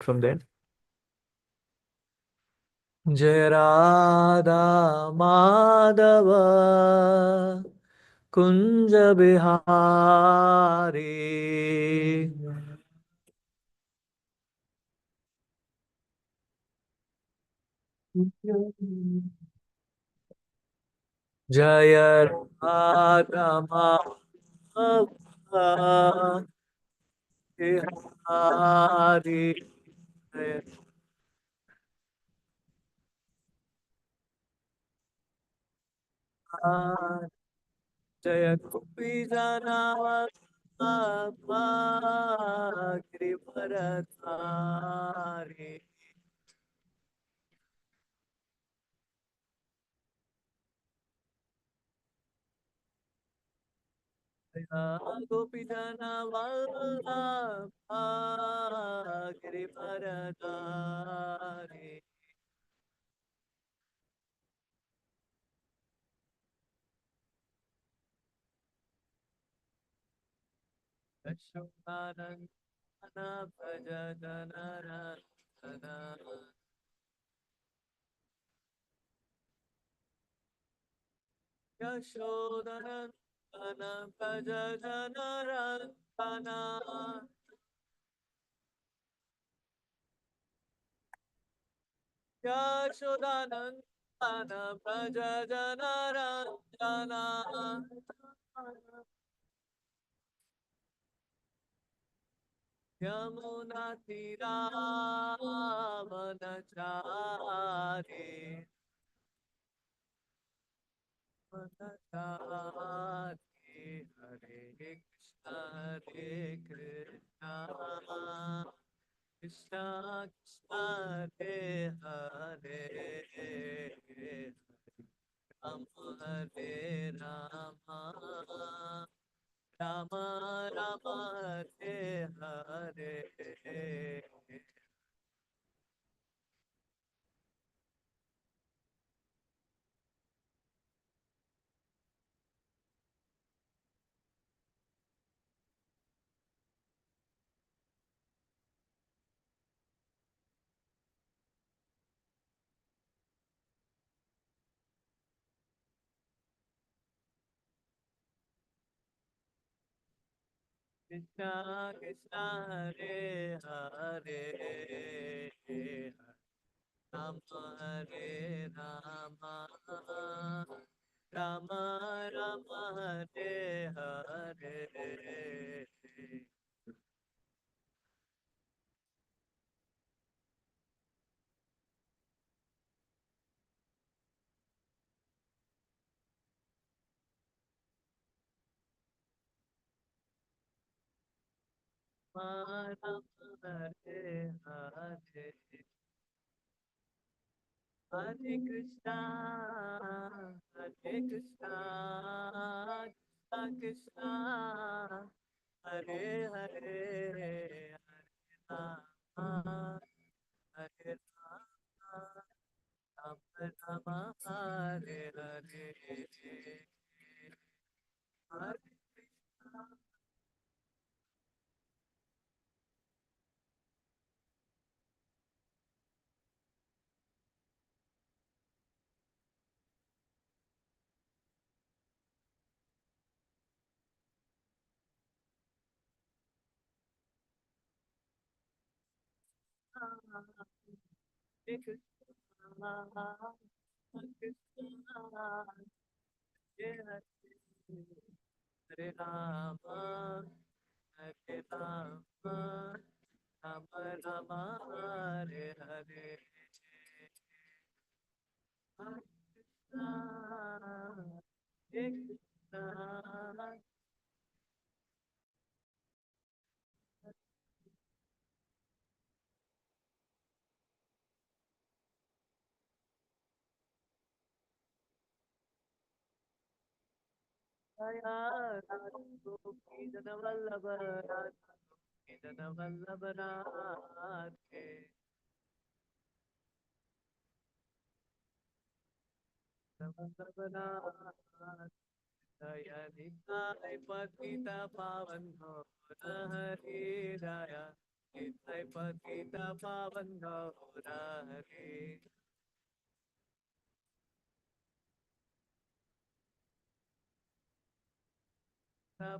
From there. जय राधा माधव कुंज बिहारी जय राधा माधव बिहारी जय गोपी गिरिवरधारी गोपी गिरिवरधारी यशोदानंदन भज जनरंजन यशोदनंदन भज जनरंजन यशोदानंदन भज जनरंजन यमुना तीरावनचारी वनचारी हरे कृष्ण कृष्ण कृष्ण हरे हरे राम हरे राम राम राम हरे हरे कृष्ण कृष्ण हरे हरे राम हरे राम राम राम हरे हरे राम हरे हरे हरे कृष्णा हरे कृष्णा कृष्णा कृष्णा हरे हरे हरे राम हरे राम राम राम हरे हरे हरे कृष्णा हरे कृष्णा कृष्णा हरे हरे हरे राम हरे राम राम राम हरे हरे हरे कृष्णा हरे कृष्णा जया राधा गोपी जन वल्लभ राधा गोपी जन वल्लभ राधे वल्लभ राधे दया निताय पतित पावन हो हरि दया निताय पतित पावन गौर हरे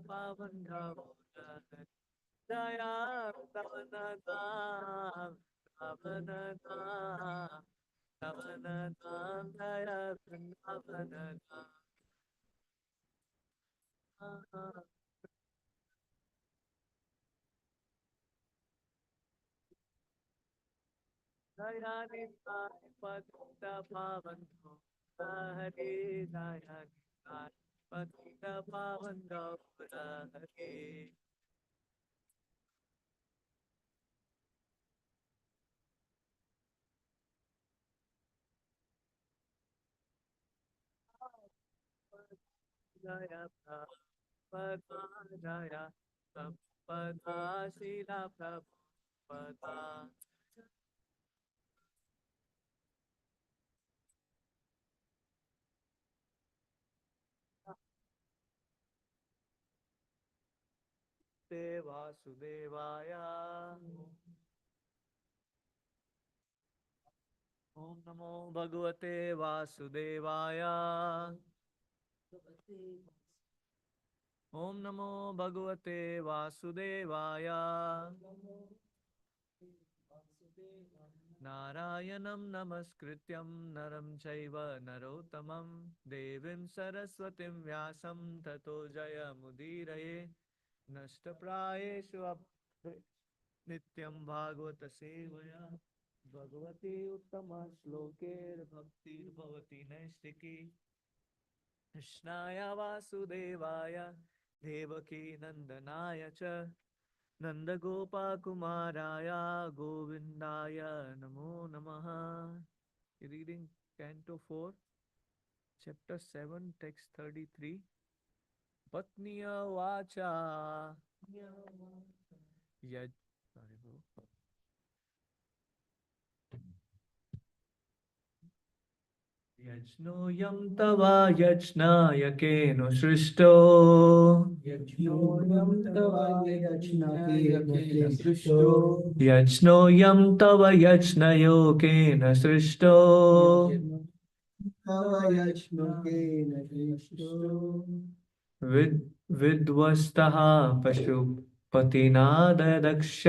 पावन गौर हरे दया तवन नाम तवन नाम तवन नाम दया वृंदावन नाम दया निताय पतित पावन हरे दया निताय पतित पावन गौर हरे दया पदा दया पदा शीला प्रभुपदा वासुदेवाय ओम नमो भगवते वासुदेवाय ओम नमो भगवते वासुदेवाय नारायणं नमस्कृत्यं नरं चैव नरोत्तमं देवीं सरस्वतीं व्यासं ततो जयमुदीरये नष्टप्रायेषु नित्यं भागवत सेवया भगवती उत्तम श्लोकैर्भक्तिर्भवति नैष्टिकी कृष्णाय वासुदेवाय देवकी नंदनाय च नंदगोपाकुमाराय गोविन्दाय नमो नमः reading Canto 4 Chapter 7 Text 33 Patniya Vacha Yaj sorry bro यज्ञोऽयं तव यज्ञायकेन सृष्टो यज्ञोऽयं तव यज्ञायकेन सृष्टो यज्ञोऽयं तव यज्ञयोगेन सृष्टो तव यज्ञयोगेन सृष्टो विद्वस्तः पशुपतिना दक्षकोपात्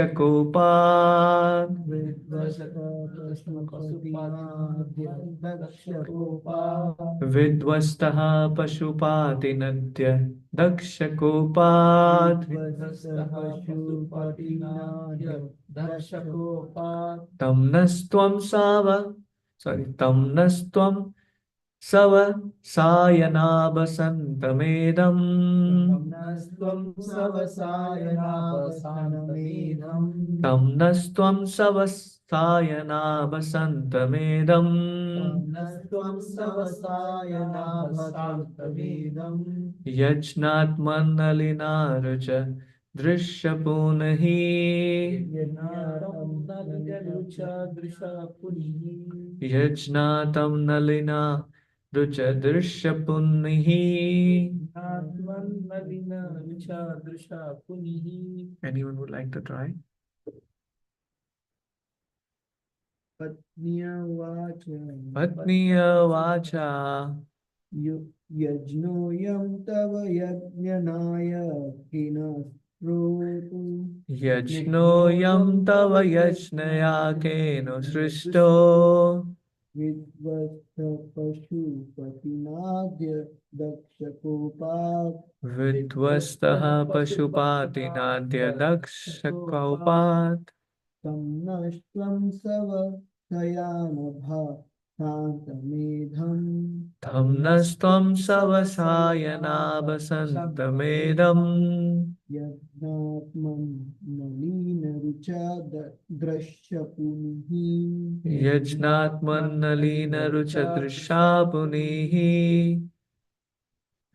विध्वस्तः पशुपातिनद्य दक्षकोपात् तं नस्त्वं तं नस्त्वं सव सायनाबसन्तमेदम् तं नस्त्वं सव सायनाबसन्तमेदम् यज्ञात्मन्नलिनारुच दृश्यपुनहि यज्ञातं नलिना रुच दृश्यपुनिः Anyone would like to try? Patniya vacha यज्ञोऽयं तव यज्ञनाय किनस्रोतु यज्ञोऽयं तव यज्ञयाकेन सृष्टो विद्वत्स पशुपतिनाद्य दक्षकोपात् विध्वस्तः पशुपातिनाद्य दक्षकोपात् तं नष्ट्वं सव शयानभा शान्तमेधम् तं नस्त्वं सवसायनावसन्तमेदम् यज्ञात्मं नलीनरुचा द्रश्यपुनिः यज्ञात्मन्नलीनरुचदृशापुनीः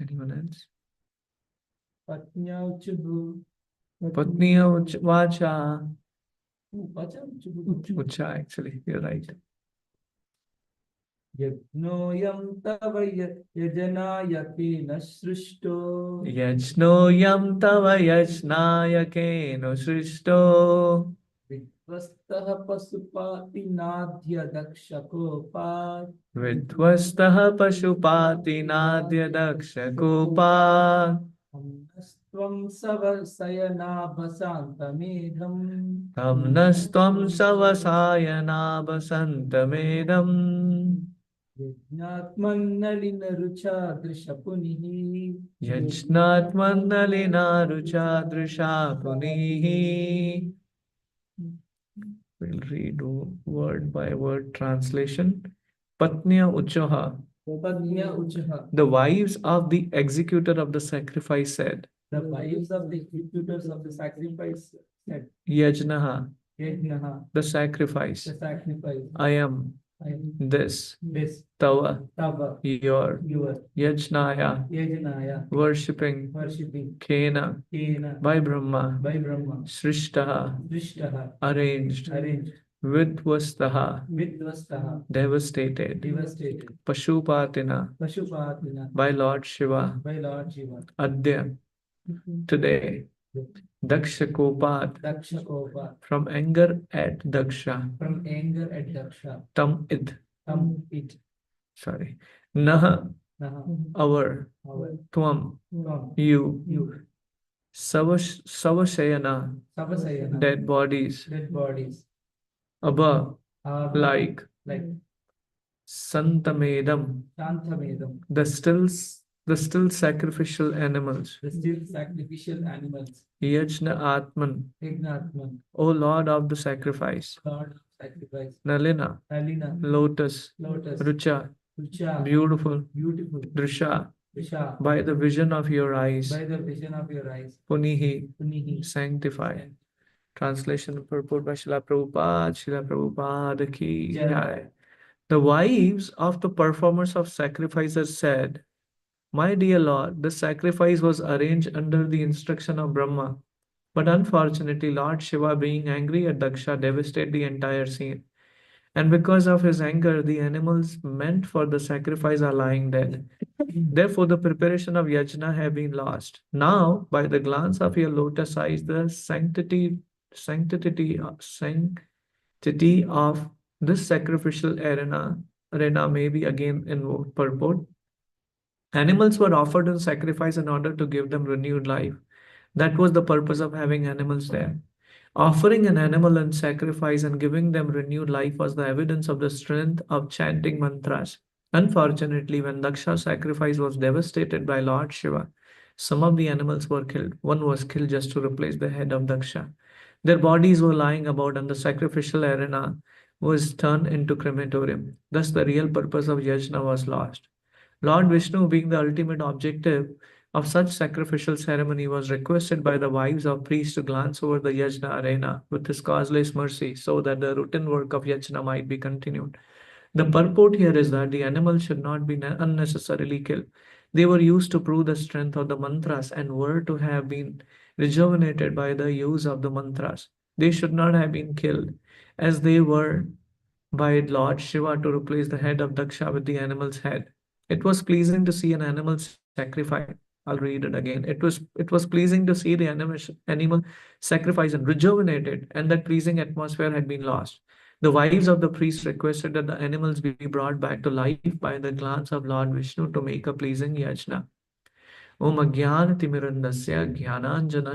Anyone else? Patniya vacha Ucha actually, you're right. यज्ञोऽयं तव यजनायकेन सृष्टो यज्ञोऽयं तव यज्ञायकेन सृष्टो स्वस्तः पशुपतिनाद्य दक्षकोपात् विध्वस्तः पशुपातिनाद्य दक्षगोपात् त्वं सवशयनाभसान्तमेधम् तं नस्त्वं सवसायनाभसन्तमेदम् यज्ञात्मन्नलिनरुचा दृशपुनिः यज्ञात्मन्नलिनारुचा दृशा पुनीः. We'll read word by word translation. Patnya Uchaha, Panya Uchaha. the wives of the executor of the sacrifice said, The wives of the executors of the sacrifice said, Yajnaha, Yajnaha, the sacrifice, the sacrifice, I am I am this, this, Tava, Tava, your, your, Yajnaya, Yajnaya, worshipping, worshipping, Kena, Kena, by Brahma, by Brahma, Shrishtaha, Drishtaha, arranged, arranged, Vidvastaha, Vidvastaha, devastated, devastated, Pashupatina, Pashupatina, by Lord Shiva, by Lord Shiva, Adya, today, Dakshakopat, Dakshakopa, from anger at Daksha, from anger at Daksha, Tam Id, it, sorry, Naha, Naha, our, Tvam, Tvam, you, you, Savashayana, Savasayana, dead bodies, dead bodies, Abba, like like Santamedam, Shantamedam, the still sacrificial animals, the still sacrificial animals, Yajna Atman, Yajnatman, O Lord of the sacrifice, Lord of sacrifice, Nalina, Alina, lotus, lotus, Rucha, Rucha, beautiful, beautiful, Drisha, Visha, by the vision of your eyes, by the vision of your eyes, Punihi, Punihi, sanctify. Translation and purport by Srila Prabhupada, Srila Prabhupada ki jai. The wives of the performers of sacrifices said, My dear Lord, the sacrifice was arranged under the instruction of Brahma. But unfortunately, Lord Shiva, being angry at Daksha, devastated the entire scene. And because of his anger, the animals meant for the sacrifice are lying dead. Therefore, the preparation of yajna have been lost. Now, by the glance of your lotus eyes, the sanctity of this sacrificial arena may be again invoked. Purport. Animals were offered in sacrifice in order to give them renewed life. That was the purpose of having animals there. Offering an animal in sacrifice and giving them renewed life was the evidence of the strength of chanting mantras. Unfortunately, when Daksha's sacrifice was devastated by Lord Shiva, some of the animals were killed. One was killed just to replace the head of Daksha. Their bodies were lying about, and the sacrificial arena was turned into crematorium. Thus, the real purpose of yajna was lost. Lord Vishnu, being the ultimate objective of such sacrificial ceremony, was requested by the wives of priests to glance over the yajna arena with his causeless mercy so that the routine work of yajna might be continued. The purport here is that the animals should not be unnecessarily killed. They were used to prove the strength of the mantras and were to have been rejuvenated by the use of the mantras. They should not have been killed, as they were by Lord Shiva to replace the head of Daksha with the animal's head. It was pleasing to see an animal sacrifice. I'll read it again. It was pleasing to see the animal sacrifice and rejuvenated, and that pleasing atmosphere had been lost. The wives of the priest requested that the animals be brought back to life by the glance of Lord Vishnu to make a pleasing yajna. Om Ajnanatimirandasya Jnananjana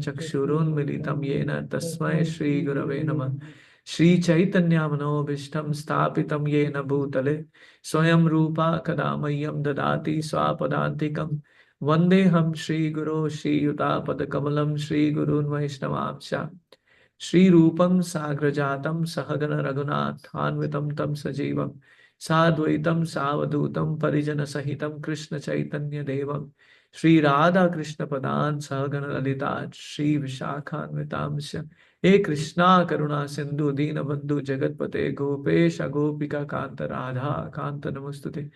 Chakshurunmilitam Yena Tasmai Shri Gurave Namah. Shri Chaitanya Manobishtam Stapitam Yena Bhutale Swayam Rupa Kadamayam Dadati Swapadantikam Vandeham Shri Guru Shri Yutapada Kamalam Shri Gurun Vaishnavamsha Shri Rupam Sagrajatam Sahagana Raghunathanvitam Tam Sajivam Sadvaitam Savadutam Parijana Sahitam Krishna Chaitanya Devam Shri Radha Krishna Padan Sahagana Lalita Shri Vishakhanvitamsya He Krishna Karuna Sindhu Deenabandhu Jagatpate Gopesha Gopika Kanta Radha Kanta Namostute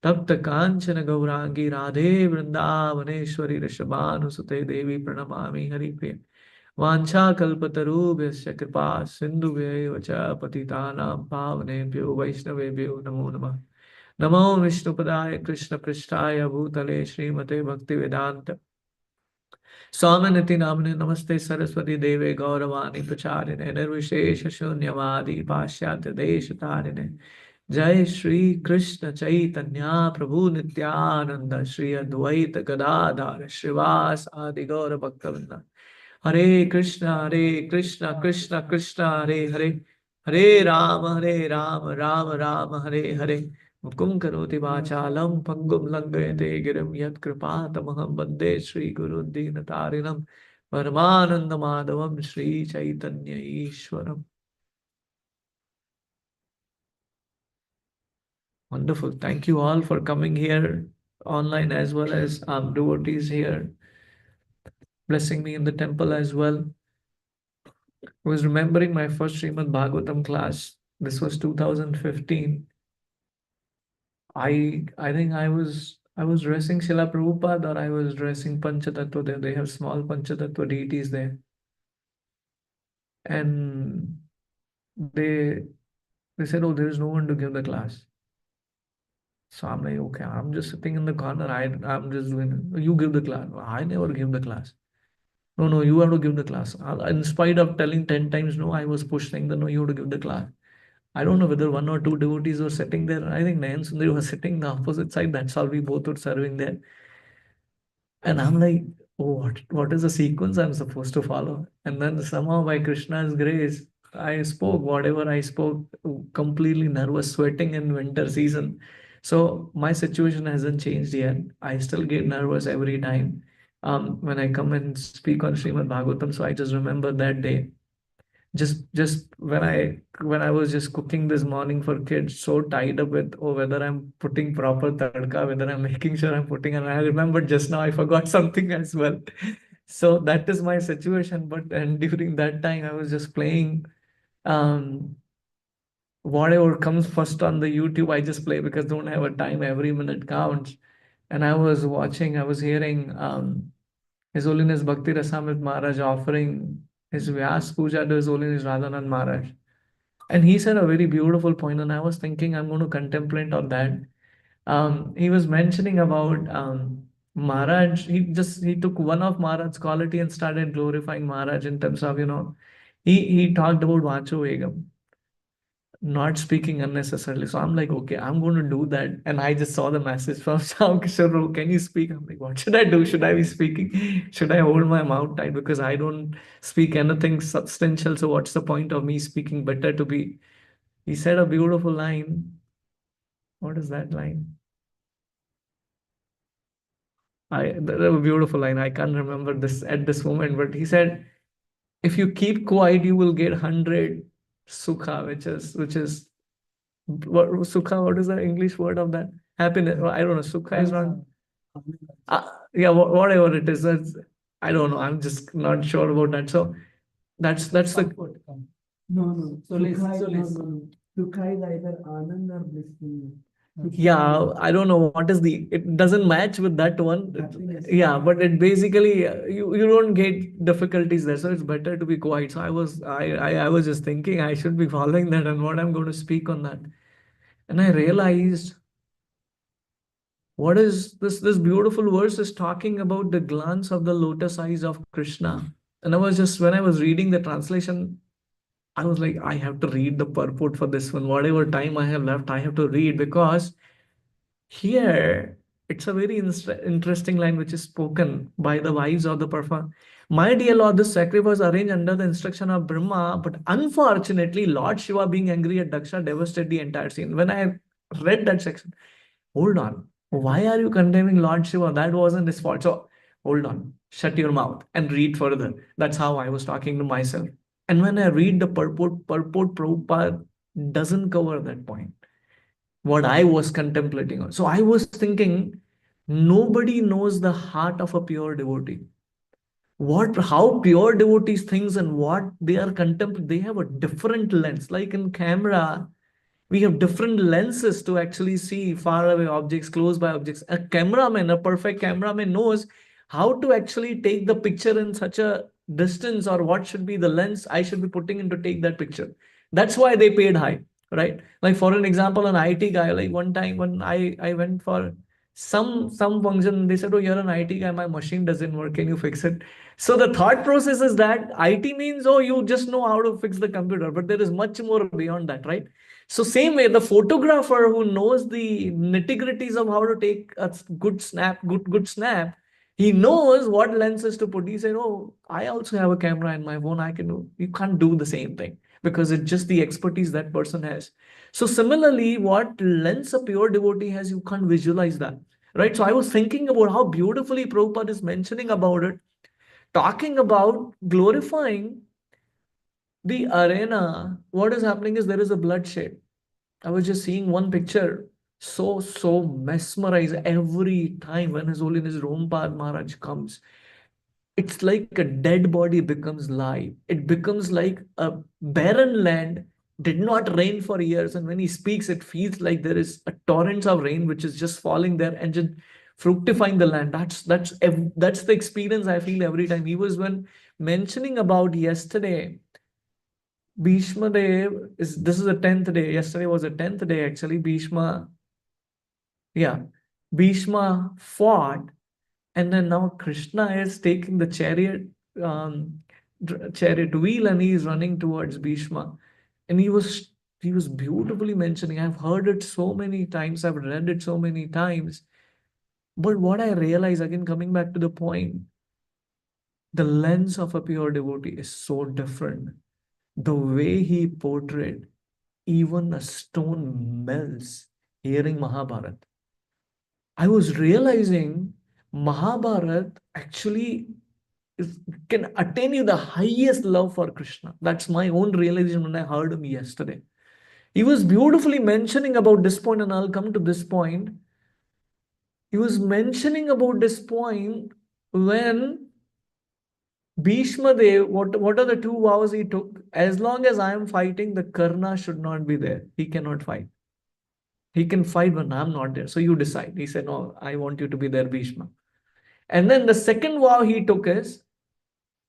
Tapta Kanchana Gaurangi Radhe Vrindavaneshwari Rishabhanusute Devi Pranamami Hari Priya वाञ्छाकल्पतरुभ्यश्च कृपा सिन्धुभ्यैव च पतितानां पावनेभ्यो वैष्णवेभ्यो नमो नमः नमो विष्णुपदाय कृष्णपृष्ठाय भूतले श्रीमते भक्तिवेदान्त स्वामिनिति नामने नमस्ते सरस्वती देवे गौरवाणी प्रचारिणे निर्विशेष शून्यवादी पाश्चात्य देश तारिणे जय श्री कृष्ण चैतन्य प्रभु नित्यानंद श्री अद्वैत गदाधर श्रीवास आदि गौर भक्तवृंद हरे कृष्ण कृष्ण कृष्ण हरे हरे हरे राम राम राम हरे हरे मुकुं करोति वाचालं पङ्गुं लङ्घयते गिरिं यत्कृपातमहं वन्दे श्रीगुरुं दीनतारिणं परमानन्दमाधवं Sri Chaitanya ईश्वरम्. Wonderful. Thank you all for coming here online as well as devotees here blessing me in the temple as well. I was remembering my first Srimad Bhagavatam class. This was 2015. I think I was dressing Srila Prabhupada or I was dressing Panchatattva there. They have small Panchatattva deities there. And they they said, oh, there is no one to give the class. So I'm like, okay, I'm just sitting in the corner. I'm just doing it. You give the class. I never give the class. No, no, you have to give the class. In spite of telling 10 times no, I was pushed saying that no, you have to give the class. I don't know whether one or two devotees were sitting there. I think Nayan Sundari was sitting the opposite side. That's all we both were serving there. And I'm like, oh, what is the sequence I'm supposed to follow? And then somehow by Krishna's grace, I spoke whatever I spoke, completely nervous, sweating in winter season. So my situation hasn't changed yet. I still get nervous every time when I come and speak on Srimad Bhagavatam. So I just remember that day just when I was just cooking this morning for kids, so tied up with oh whether I'm putting proper tadka, whether I'm making sure I'm putting, and I remembered just now I forgot something as well. So that is my situation. But and during that time I was just playing um whatever comes first on the YouTube, I just play because don't have a time, every minute counts. And I was hearing his Holiness Bhakti Rasamrit Maharaj offering his Vyas Puja to His Holiness Radhanand Maharaj. And he said a very beautiful point, and I was thinking I'm going to contemplate on that. He was mentioning about Maharaj. He took one of Maharaj's quality and started glorifying Maharaj in terms of, he talked about Vacho Vegam, not speaking unnecessarily. So I'm like, okay, I'm going to do that. And I just saw the message from Sam Kishore, "Bro, can you speak?" I'm like, what should I do? Should I be speaking? Should I hold my mouth tight? Because I don't speak anything substantial. So what's the point of me speaking? Better to be. He said a beautiful line. What is that line? A beautiful line. I can't remember this at this moment, but he said, if you keep quiet, you will get 100 sukha, which is what sukha, what is the English word of that? Happiness. I don't know. Sukha is not. Yeah, whatever it is. I don't know. I'm just not sure about that. So that's the. No, no. Sukha is either Anand or blissful. Yeah, I don't know what is the. It doesn't match with that one. Yeah, but it basically you don't get difficulties there, so it's better to be quiet. So I was just thinking I should be following that and what I'm going to speak on that, and I realized what is this beautiful verse is talking about the glance of the lotus eyes of Krishna. And I was just when I was reading the translation, I was like, I have to read the purport for this one. Whatever time I have left, I have to read because here it's a very interesting line which is spoken by the wives of the Parfa. My dear Lord, this sacrifice was arranged under the instruction of Brahma, but unfortunately, Lord Shiva being angry at Daksha devastated the entire scene. When I read that section, hold on. Why are you condemning Lord Shiva? That wasn't his fault. So hold on, shut your mouth and read further. That's how I was talking to myself. And when I read the purport Prabhupada doesn't cover that point, what I was contemplating on. So I was thinking, nobody knows the heart of a pure devotee. How pure devotees thinks and what they are contemplating, they have a different lens. Like in camera, we have different lenses to actually see far away objects, close by objects. A perfect cameraman knows how to actually take the picture in such a distance or what should be the lens I should be putting in to take that picture. That's why they paid high, right? Like for an example, an IT guy, like one time when I went for some function, they said, oh, you're an IT guy, my machine doesn't work, can you fix it? So the thought process is that IT means, oh, you just know how to fix the computer, but there is much more beyond that, right? So same way, the photographer who knows the nitty-gritties of how to take a good snap, good snap, he knows what lenses to put. He said, oh, I also have a camera in my phone, I can do. You can't do the same thing because it's just the expertise that person has. So similarly, what lens a pure devotee has, you can't visualize that, right? So I was thinking about how beautifully Prabhupada is mentioning about it, talking about glorifying the arena. What is happening is there is a bloodshed. I was just seeing one picture, so mesmerized every time when His Holiness Rompad Maharaj comes. It's like a dead body becomes live. It becomes like a barren land, did not rain for years. And when he speaks, it feels like there is a torrent of rain which is just falling there and just fructifying the land. That's the experience I feel every time. He was when mentioning about yesterday, Bhishma Dev is this is the 10th day. Yesterday was the 10th day actually. Yeah, Bhishma fought, and then now Krishna is taking the um, chariot wheel, and he is running towards Bhishma. And he was beautifully mentioning. I've heard it so many times, I've read it so many times. But what I realize, again, coming back to the point, the lens of a pure devotee is so different. The way he portrayed, even a stone melts hearing Mahabharata. I was realizing Mahabharata actually can attain you the highest love for Krishna. That's my own realization when I heard him yesterday. He was beautifully mentioning about this point, and I'll come to this point. He was mentioning about this point when Bhishma Dev, what are the two vows he took? As long as I am fighting, the Karna should not be there. He cannot fight. He can fight when I'm not there. So you decide. He said, no, I want you to be there, Bhishma. And then the second vow he took is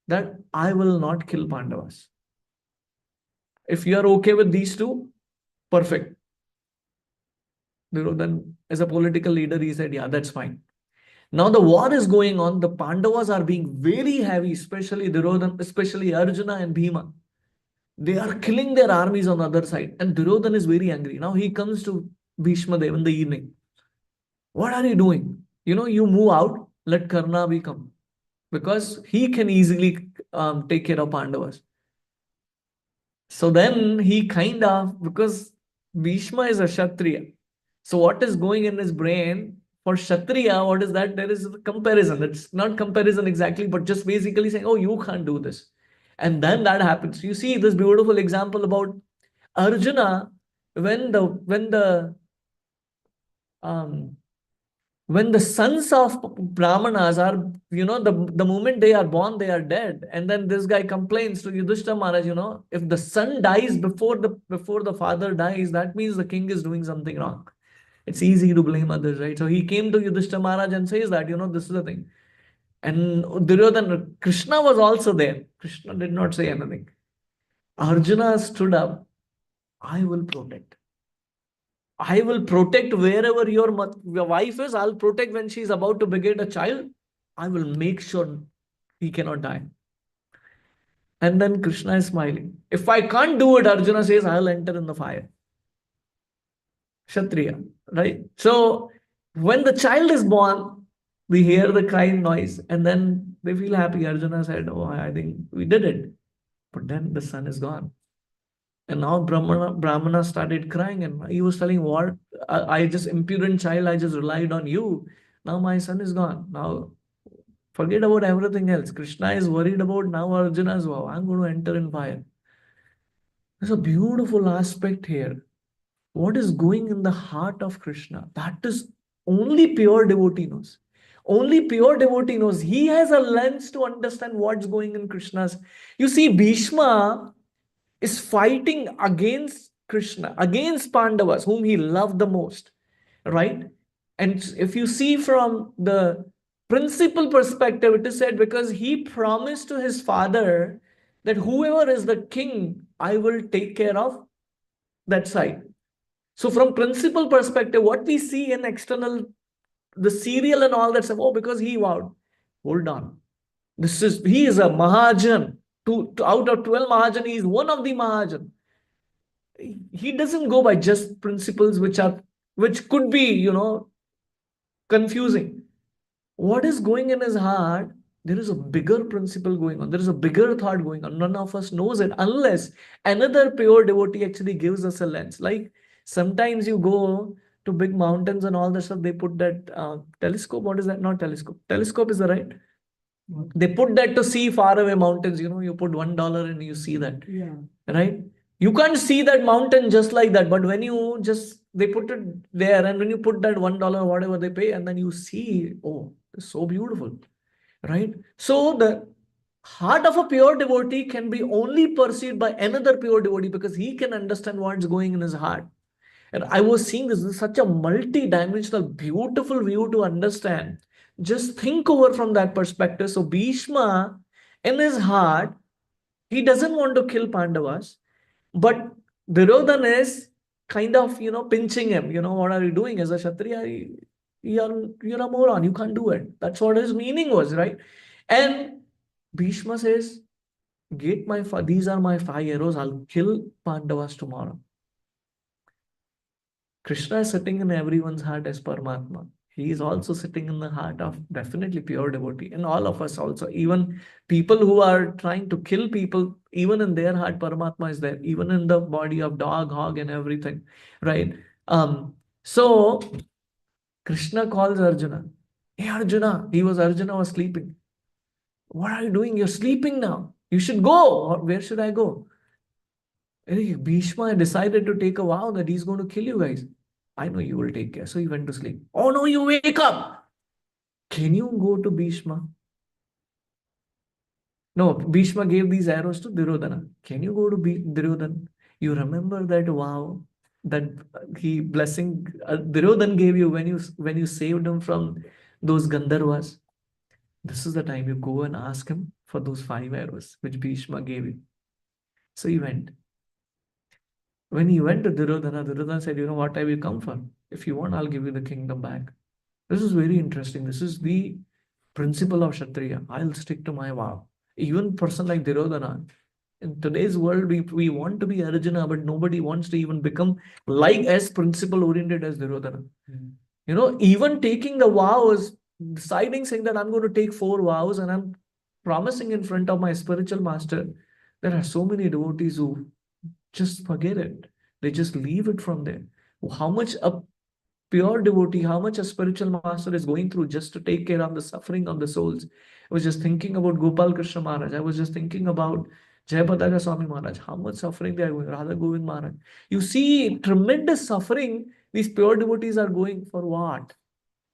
that I will not kill Pandavas. If you are okay with these two, perfect. Then as a political leader, he said, yeah, that's fine. Now the war is going on. The Pandavas are being very heavy, especially Duryodhana, especially Arjuna and Bhima. They are killing their armies on the other side. And Duryodhana is very angry. Now he comes to Bhishma Dev in the evening. What are you doing? You move out, let Karna become. Because he can easily take care of Pandavas. So then he kind of, because Bhishma is a Kshatriya. So what is going in his brain for Kshatriya, what is that? There is a comparison. It's not comparison exactly, but just basically saying, oh, you can't do this. And then that happens. You see this beautiful example about Arjuna um, when the sons of Brahmanas are, the moment they are born, they are dead. And then this guy complains to Yudhishthira Maharaj, if the son dies before the father dies, that means the king is doing something wrong. It's easy to blame others, right? So he came to Yudhishthira Maharaj and says that, this is the thing. And Duryodhana, Krishna was also there. Krishna did not say anything. Arjuna stood up. I will protect. I will protect wherever your wife is. I'll protect when she's about to beget a child. I will make sure he cannot die. And then Krishna is smiling. If I can't do it, Arjuna says, I'll enter in the fire. Kshatriya, right? So when the child is born, we hear the crying noise and then they feel happy. Arjuna said, oh, I think we did it. But then the son is gone. And now Brahmana started crying and he was telling, what? I just impudent child, I just relied on you. Now my son is gone. Now forget about everything else. Krishna is worried about now Arjuna's vow. I'm going to enter in fire. There's a beautiful aspect here. What is going in the heart of Krishna? That is only pure devotee knows. Only pure devotee knows. He has a lens to understand what's going in Krishna's. You see, Bhishma is fighting against Krishna, against Pandavas, whom he loved the most, right? And if you see from the principal perspective, it is said because he promised to his father that whoever is the king, I will take care of that side. So from principal perspective, what we see in external the cereal and all that stuff. Oh, because he vowed. Hold on. He is a Mahajan. Out of 12 Mahajan, he is one of the Mahajan. He doesn't go by just principles which could be, confusing. What is going in his heart? There is a bigger principle going on. There is a bigger thought going on. None of us knows it unless another pure devotee actually gives us a lens. Like sometimes you go to big mountains and all that stuff, they put that telescope. What is that? Not telescope. Telescope is the right. They put that to see far away mountains. You put $1 and you see that. Yeah. Right? You can't see that mountain just like that. But when you just, they put it there, and when you put that $1, whatever they pay, and then you see, oh, it's so beautiful. Right? So the heart of a pure devotee can be only perceived by another pure devotee because he can understand what's going in his heart. And I was seeing this is such a multi-dimensional, beautiful view to understand. Just think over from that perspective. So Bhishma, in his heart, he doesn't want to kill Pandavas, but Duryodhana is kind of, pinching him. What are you doing as a Kshatriya? You're a moron. You can't do it. That's what his meaning was, right? And Bhishma says, these are my 5 arrows. I'll kill Pandavas tomorrow. Krishna is sitting in everyone's heart as Paramatma. He is also sitting in the heart of definitely pure devotee, and all of us also. Even people who are trying to kill people, even in their heart, Paramatma is there, even in the body of dog, hog, and everything, right? So Krishna calls Arjuna. Hey Arjuna, Arjuna was sleeping. What are you doing? You're sleeping now. You should go. Where should I go? Bhishma decided to take a vow that he's going to kill you guys. I know you will take care. So he went to sleep. Oh no, you wake up. Can you go to Bhishma? No, Bhishma gave these arrows to Duryodhana. Can you go to Duryodhana? You remember that vow that he blessing Duryodhana gave you when you saved him from those Gandharvas? This is the time you go and ask him for those 5 arrows which Bhishma gave you. So he went. When he went to Duryodhana said, you know what I will come for? If you want, I'll give you the kingdom back. This is very interesting. This is the principle of Kshatriya. I'll stick to my vow. Even person like Duryodhana, in today's world, we want to be Arjuna, but nobody wants to even become like as principle oriented as Duryodhana. Even taking the vows, deciding saying that I'm going to take 4 vows and I'm promising in front of my spiritual master. There are so many devotees who just forget it. They just leave it from there. How much a pure devotee, how much a spiritual master is going through just to take care of the suffering of the souls. I was just thinking about Gopal Krishna Maharaj. I was just thinking about Jayapataga Swami Maharaj, how much suffering they are going, Radha Govind Maharaj. You see tremendous suffering these pure devotees are going for what?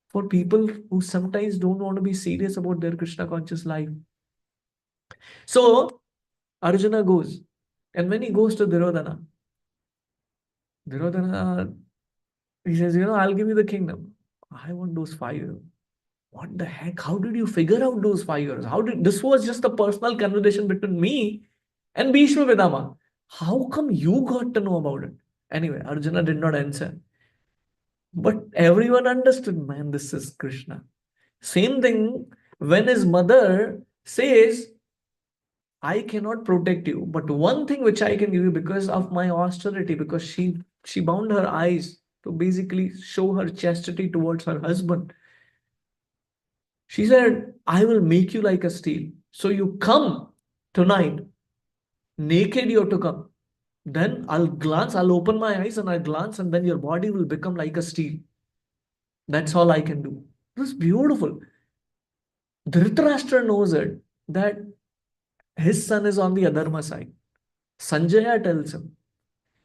For people who sometimes don't want to be serious about their Krishna conscious life. So Arjuna goes, and when he goes to Duryodhana, he says, I'll give you the kingdom. I want those 5. What the heck? How did you figure out those 5 years? This was just a personal conversation between me and Bhishma Vidama. How come you got to know about it? Anyway, Arjuna did not answer. But everyone understood, man, this is Krishna. Same thing when his mother says, I cannot protect you, but one thing which I can give you because of my austerity, because she bound her eyes to basically show her chastity towards her husband. She said, I will make you like a steel. So you come tonight, naked you have to come. Then I'll open my eyes and I'll glance, and then your body will become like a steel. That's all I can do. It was beautiful. Dhritarashtra knows it, that his son is on the adharma side. Sanjaya tells him.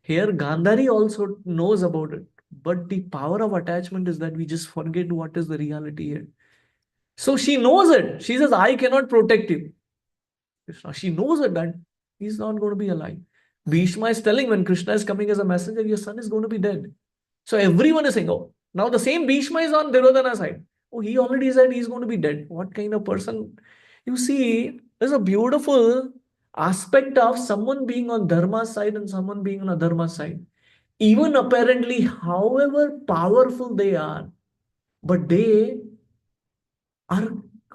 Here, Gandhari also knows about it. But the power of attachment is that we just forget what is the reality here. So she knows it. She says, I cannot protect you. Krishna, she knows it that he's not going to be alive. Bhishma is telling when Krishna is coming as a messenger, your son is going to be dead. So everyone is saying, oh, now the same Bhishma is on Duryodhana's side. Oh, he already said he's going to be dead. What kind of person? You see, there's a beautiful aspect of someone being on Dharma's side and someone being on Adharma's side. Even apparently, however powerful they are, but they are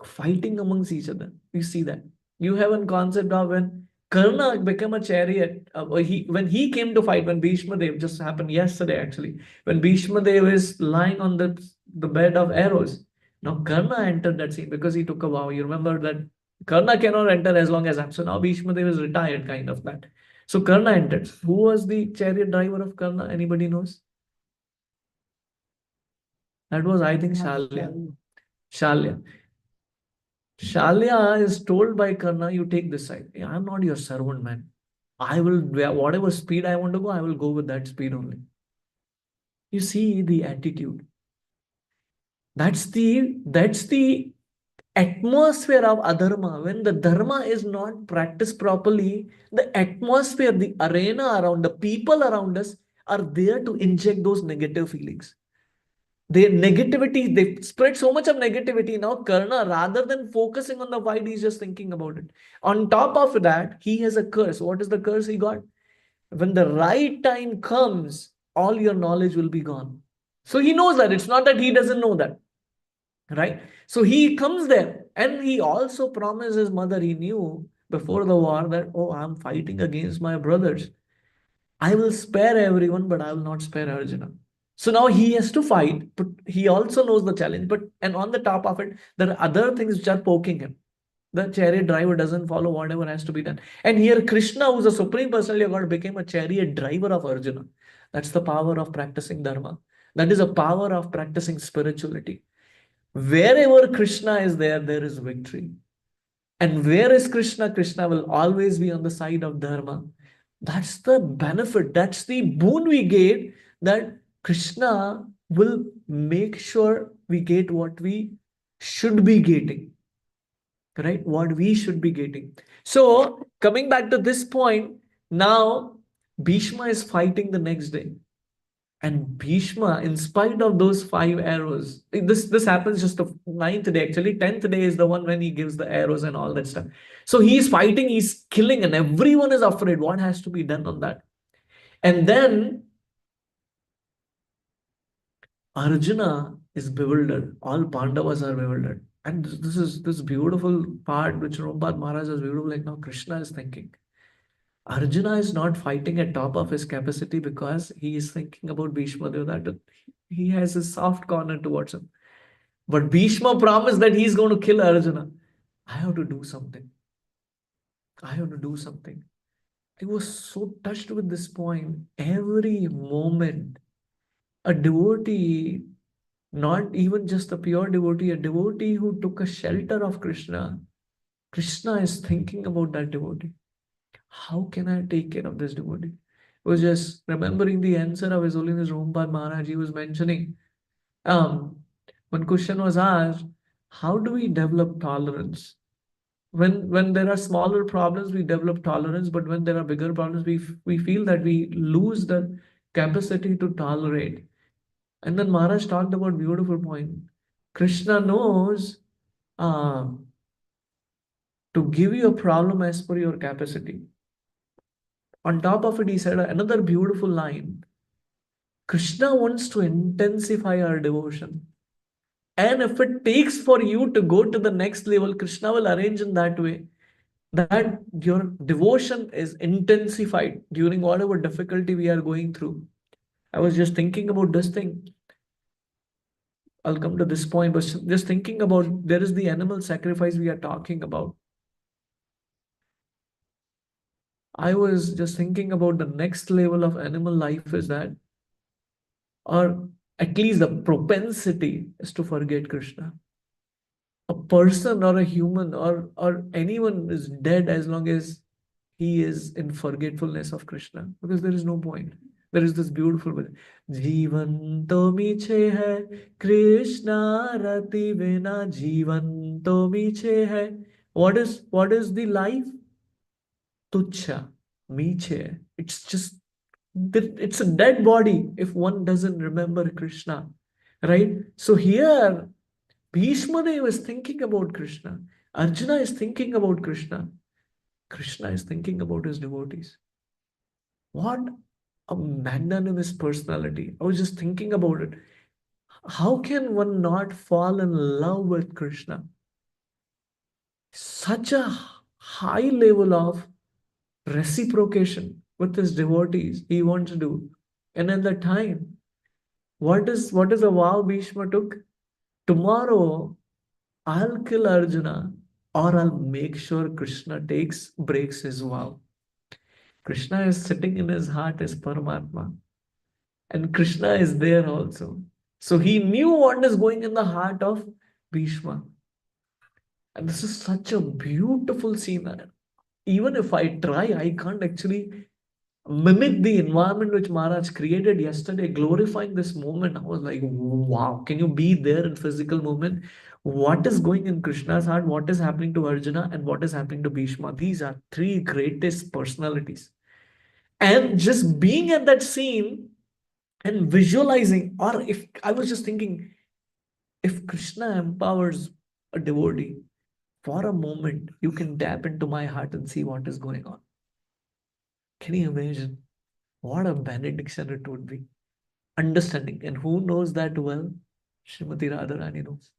fighting amongst each other. You see that. You have a concept of when Karna became a chariot. When he came to fight, when Bhishma Dev just happened yesterday actually, when Bhishma Dev is lying on the bed of arrows. Now Karna entered that scene because he took a vow. You remember that Karna cannot enter as long as I'm. So now Bhishma Dev is retired, kind of that. So Karna entered. Who was the chariot driver of Karna? Anybody knows? That was, I think, Shalya. Shalya. Shalya is told by Karna, you take this side. "Yeah, I'm not your servant, man. I will, whatever speed I want to go, I will go with that speed only." You see the attitude. That's the atmosphere of adharma. When the dharma is not practiced properly, the atmosphere, the arena around, the people around us are there to inject those negative feelings. Their negativity, they spread so much of negativity. Now Karna, rather than focusing on the fight, he's just thinking about it. On top of that, he has a curse. What is the curse he got? When the right time comes, all your knowledge will be gone. So he knows that. It's not that he doesn't know that, right? So he comes there, and he also promised his mother, he knew before the war that, oh, I'm fighting against my brothers. I will spare everyone, but I will not spare Arjuna. So now he has to fight, but he also knows the challenge. But and on the top of it, there are other things which are poking him. The chariot driver doesn't follow whatever has to be done. And here Krishna, who's the supreme personality of God, became a chariot driver of Arjuna. That's the power of practicing dharma. That is a power of practicing spirituality. Wherever Krishna is there, there is victory. And where is Krishna? Krishna will always be on the side of Dharma. That's the benefit. That's the boon we get, that Krishna will make sure we get what we should be getting, right? What we should be getting. So, coming back to this point, now Bhishma is fighting the next day. And Bhishma, in spite of those 5 arrows, this happens just the ninth day. Actually, 10th day is the one when he gives the arrows and all that stuff. So he's fighting, he's killing, and everyone is afraid. What has to be done on that? And then Arjuna is bewildered. All Pandavas are bewildered. And this is this beautiful part which Rombad Maharaj is beautiful. Like now Krishna is thinking. Arjuna is not fighting at top of his capacity because he is thinking about Bhishma Deva, that he has a soft corner towards him. But Bhishma promised that he's going to kill Arjuna. I have to do something. I have to do something. I was so touched with this point. Every moment, a devotee, not even just a pure devotee, a devotee who took a shelter of Krishna, Krishna is thinking about that devotee. How can I take care of this devotee? I was just remembering the answer of His Holiness Rumbad Maharaj. He was mentioning, um, one question was asked, how do we develop tolerance? When there are smaller problems, we develop tolerance, but when there are bigger problems, we feel that we lose the capacity to tolerate. And then Maharaj talked about beautiful point. Krishna knows to give you a problem as per your capacity. On top of it, he said another beautiful line. Krishna wants to intensify our devotion. And if it takes for you to go to the next level, Krishna will arrange in that way that your devotion is intensified during whatever difficulty we are going through. I was just thinking about this thing. I'll come to this point, but just thinking about there is the animal sacrifice we are talking about. I was just thinking about the next level of animal life is that, or at least the propensity is to forget Krishna. A person or a human or anyone is dead as long as he is in forgetfulness of Krishna, because there is no point. There is this beautiful word. Jivan to miche hai, Krishna rati vina jivan to miche hai. What is the life? Tuchha, miche. It's just it's a dead body if one doesn't remember Krishna, right? So here Bhishma Dev is thinking about Krishna. Arjuna is thinking about Krishna. Krishna is thinking about his devotees. What a magnanimous personality. I was just thinking about it. How can one not fall in love with Krishna? Such a high level of reciprocation with his devotees he wants to do. And at the time, what is the vow Bhishma took? Tomorrow I'll kill Arjuna, or I'll make sure Krishna breaks his vow. Krishna is sitting in his heart as Paramatma, and Krishna is there also. So he knew what is going in the heart of Bhishma. And this is such a beautiful scene. Even if I try, I can't actually mimic the environment which Maharaj created yesterday, glorifying this moment. I was like, wow, can you be there in physical moment? What is going in Krishna's heart? What is happening to Arjuna? And what is happening to Bhishma? These are three greatest personalities. And just being at that scene and visualizing, or if I was just thinking, if Krishna empowers a devotee for a moment, you can tap into my heart and see what is going on. Can you imagine? What a benediction it would be. Understanding. And who knows that well? Srimati Radharani knows.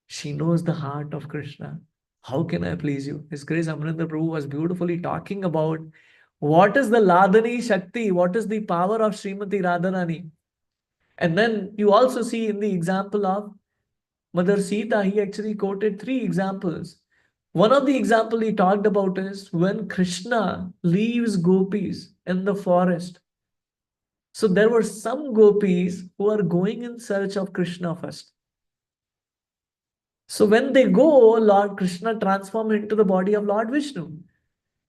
She knows the heart of Krishna. How can I please you? His Grace Amarendra Prabhu was beautifully talking about what is the Ladani Shakti, what is the power of Srimati Radharani. And then you also see in the example of Mother Sita, he actually quoted three examples. One of the example he talked about is when Krishna leaves gopis in the forest. So there were some gopis who are going in search of Krishna first. So when they go, Lord Krishna transform into the body of Lord Vishnu.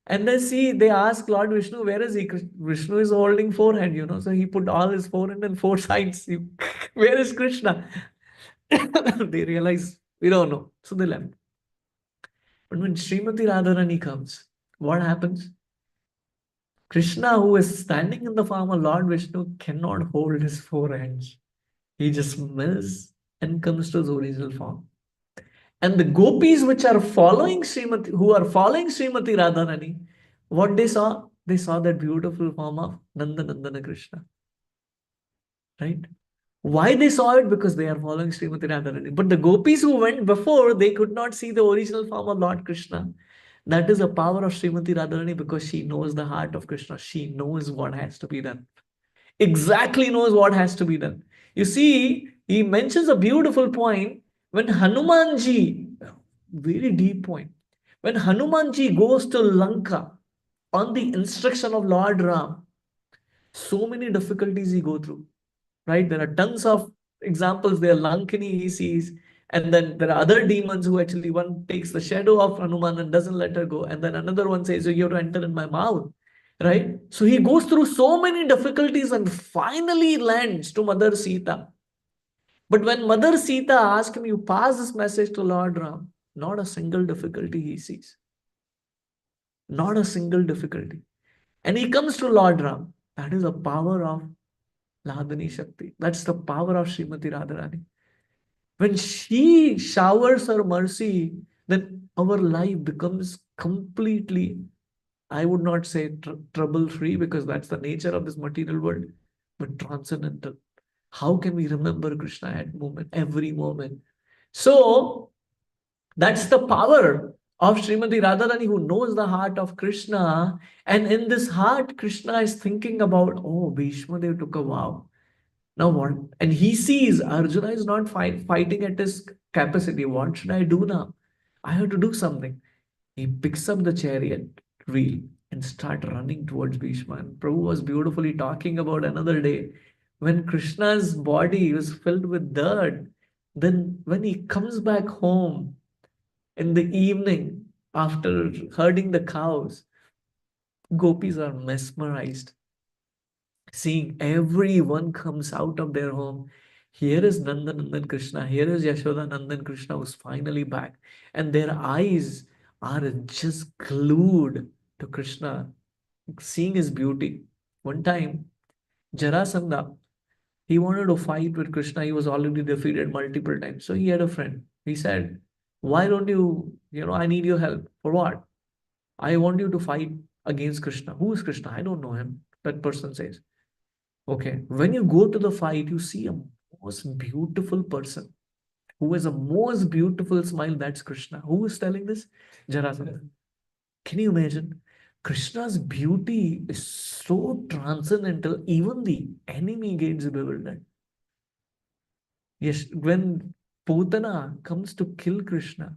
And they ask Lord Vishnu, where is he? Vishnu is holding forehand, So he put all his forehand and four sides. Where is Krishna? They realize, we don't know. So they left. But when Srimati Radharani comes, what happens? Krishna, who is standing in the form of Lord Vishnu, cannot hold his four hands. He just melts and comes to his original form. And the gopis who are following Srimati Radharani, what they saw? They saw that beautiful form of Nandana Krishna. Right? Why they saw it? Because they are following Srimati Radharani. But the gopis who went before, they could not see the original form of Lord Krishna. That is the power of Srimati Radharani because she knows the heart of Krishna. She knows what has to be done. Exactly knows what has to be done. You see, he mentions a beautiful point when Hanumanji, very deep point, when Hanumanji goes to Lanka on the instruction of Lord Ram, so many difficulties he go through, right? There are tons of examples there. Lankini he sees, and then there are other demons who actually one takes the shadow of Hanuman and doesn't let her go, and then another one says, "Oh, you have to enter in my mouth." Right? So he goes through so many difficulties and finally lands to Mother Sita. But when Mother Sita asks him, you pass this message to Lord Ram, not a single difficulty he sees. Not a single difficulty. And he comes to Lord Ram. That is the power of Ladani Shakti. That's the power of Srimati Radharani. When she showers her mercy, then our life becomes completely, I would not say trouble free because that's the nature of this material world, but transcendental. How can we remember Krishna at every moment? So that's the power of Srimati Radharani who knows the heart of Krishna. And in this heart, Krishna is thinking about, oh, Bhishma, they took a vow. Now what? And he sees Arjuna is not fighting at his capacity. What should I do now? I have to do something. He picks up the chariot wheel and start running towards Bhishma. And Prabhu was beautifully talking about another day when Krishna's body was filled with dirt. Then when he comes back home in the evening after herding the cows, gopis are mesmerized seeing everyone comes out of their home. Here is Nandan Krishna. Here is Yashoda Nandan Krishna who's finally back. And their eyes are just glued to Krishna, seeing his beauty. One time, Jarasandha, he wanted to fight with Krishna. He was already defeated multiple times. So he had a friend. He said, why don't I need your help. For what? I want you to fight against Krishna. Who is Krishna? I don't know him. That person says. Okay, when you go to the fight, you see a most beautiful person, who has the most beautiful smile, that's Krishna. Who is telling this? Jarasandha. Can you imagine? Krishna's beauty is so transcendental, even the enemy gets bewildered. Yes, when Putana comes to kill Krishna,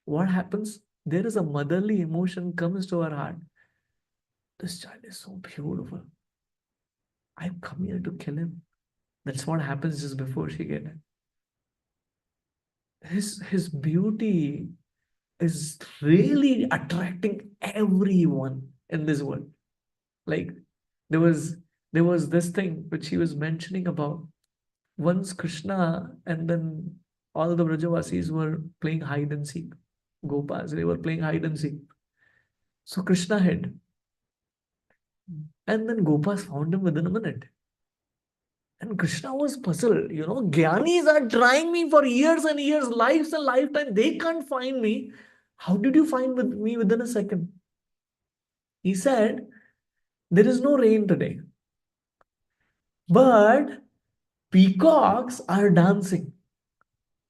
what happens? There is a motherly emotion comes to her heart. This child is so beautiful. I've come here to kill him. That's what happens just before she get it. His beauty is really attracting everyone in this world. Like there was there was this thing which he was mentioning about. Once Krishna and then all the Brajavasis were playing hide and seek. Gopas, they were playing hide and seek. So Krishna hid. And then Gopas found him within a minute. And Krishna was puzzled. Gyanis are trying me for years and years, lives and lifetime. They can't find me. How did you find me within a second? He said, there is no rain today. But peacocks are dancing,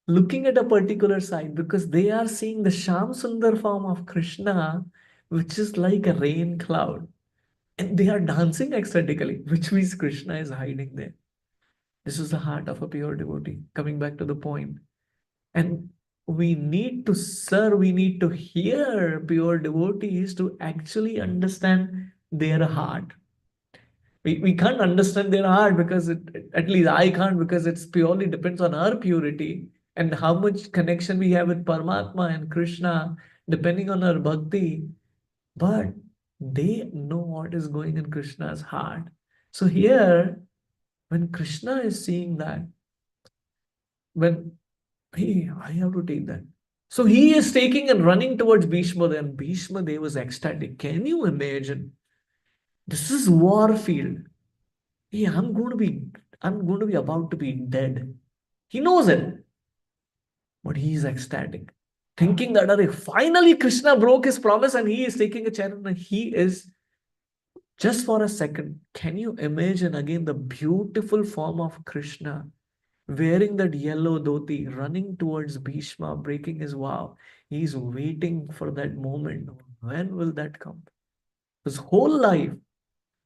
looking at a particular side because they are seeing the Sham Sundar form of Krishna, which is like a rain cloud. And they are dancing ecstatically, which means Krishna is hiding there. This is the heart of a pure devotee. Coming back to the point. And we need to serve, we need to hear pure devotees to actually understand their heart. We can't understand their heart because at least I can't, because it's purely depends on our purity and how much connection we have with Paramatma and Krishna, depending on our bhakti. But they know what is going in Krishna's heart. So here, when Krishna is seeing that, when hey, I have to take that. So he is taking and running towards Bhishma, and Bhishma Dev was ecstatic. Can you imagine? This is war field. Hey, I'm going to be about to be dead. He knows it, but he is ecstatic, thinking that finally Krishna broke his promise and he is taking a chair and he is just for a second. Can you imagine again the beautiful form of Krishna wearing that yellow dhoti, running towards Bhishma, breaking his vow? He's waiting for that moment. When will that come? His whole life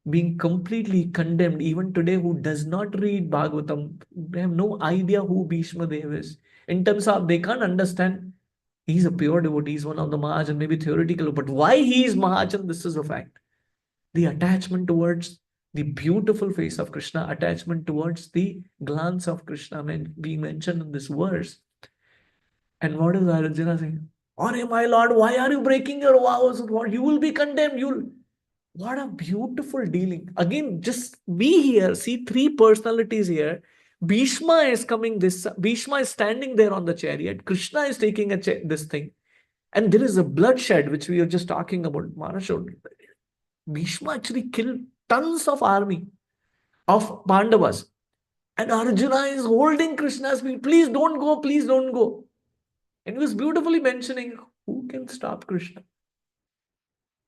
being completely condemned, even today, who does not read Bhagavatam, they have no idea who Bhishma Dev is. In terms of, they can't understand. He's a pure devotee, he's one of the Mahajan, maybe theoretical, but why he is Mahajan, this is a fact. The attachment towards the beautiful face of Krishna, attachment towards the glance of Krishna being mentioned in this verse. And what is Arjuna saying? Oh, my Lord, why are you breaking your vows? What, you will be condemned. What a beautiful dealing. Again, just be here. See three personalities here. Bhishma is coming this. Bhishma is standing there on the chariot. Krishna is taking this thing. And there is a bloodshed, which we are just talking about. Maharaj, Bhishma actually killed tons of army of Pandavas. And Arjuna is holding Krishna's feet. Please don't go, please don't go. And he was beautifully mentioning, who can stop Krishna?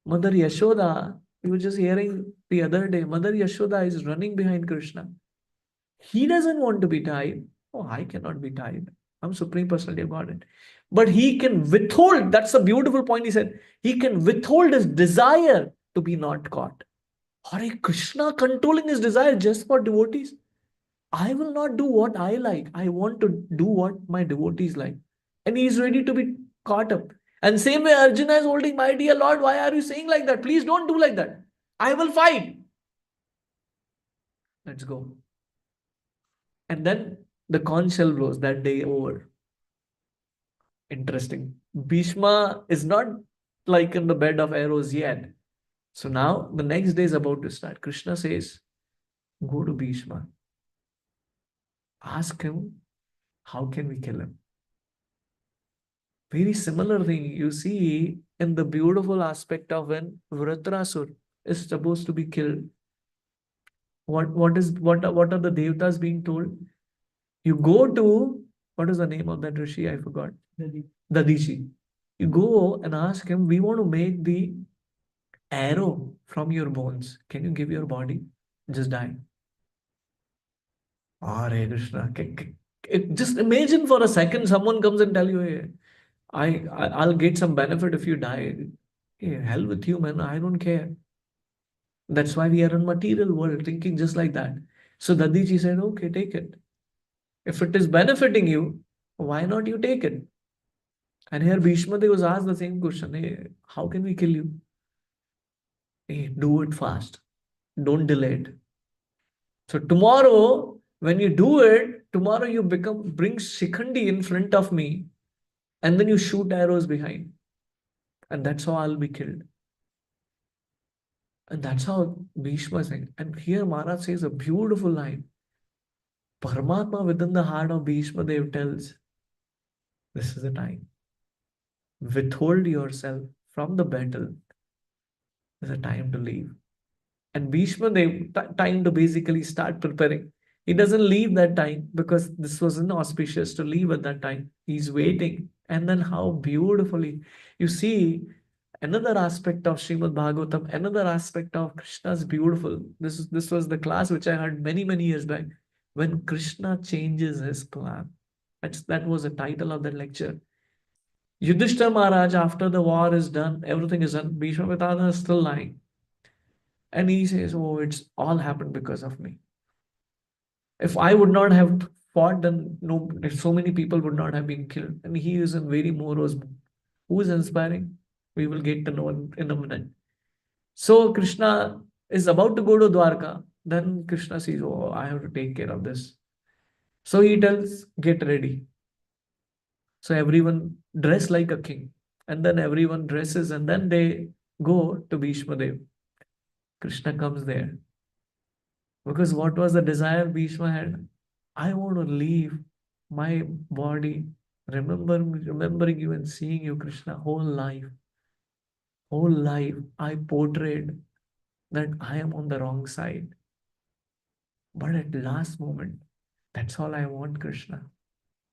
Mother Yashoda, we were just hearing the other day, Mother Yashoda is running behind Krishna. He doesn't want to be tied. Oh, I cannot be tied. I'm Supreme Personality of Godhead. But he can withhold. That's a beautiful point he said. He can withhold his desire to be not caught. Hare Krishna controlling his desire just for devotees. I will not do what I like. I want to do what my devotees like. And he is ready to be caught up. And same way Arjuna is holding, my dear Lord, why are you saying like that? Please don't do like that. I will fight. Let's go. And then the conch shell blows that day over. Interesting. Bhishma is not like in the bed of arrows yet. So now the next day is about to start. Krishna says, go to Bhishma. Ask him, how can we kill him? Very similar thing you see in the beautiful aspect of when Vritrasur is supposed to be killed. What are the devatas being told? You go to, what is the name of that rishi? I forgot. Dadishi. You go and ask him, we want to make the arrow from your bones. Can you give your body? Just die. Hare Krishna. Just imagine for a second someone comes and tell you, hey, I'll get some benefit if you die. Hey, hell with you, man. I don't care. That's why we are in material world thinking just like that. So Dadiji said, okay, take it. If it is benefiting you, why not you take it? And here Bhishma Dev was asked the same question. Hey, how can we kill you? Hey, do it fast. Don't delay it. So tomorrow, when you do it, tomorrow you bring Shikhandi in front of me, and then you shoot arrows behind. And that's how I'll be killed. And that's how Bhishma said. And here Maharaj says a beautiful line. Paramatma within the heart of Bhishma Dev tells, this is the time. Withhold yourself from the battle. There's a time to leave. And Bhishma, they time to basically start preparing. He doesn't leave that time because this was inauspicious to leave at that time. He's waiting. And then how beautifully you see another aspect of Srimad Bhagavatam, another aspect of Krishna's beautiful. This was the class which I heard many years back. When Krishna changes his plan. That was the title of that lecture. Yudhishthira Maharaj, after the war is done, everything is done. Bhishma Pitana is still lying. And he says, oh, it's all happened because of me. If I would not have fought, then no, if so many people would not have been killed. And he is in very morose mood. Who is inspiring? We will get to know in a minute. So Krishna is about to go to Dwarka. Then Krishna says, oh, I have to take care of this. So he tells, get ready. So everyone dress like a king. And then everyone dresses and then they go to Bhishma Dev. Krishna comes there. Because what was the desire Bhishma had? I want to leave my body, remembering you and seeing you, Krishna, whole life. Whole life, I portrayed that I am on the wrong side. But at last moment, that's all I want, Krishna.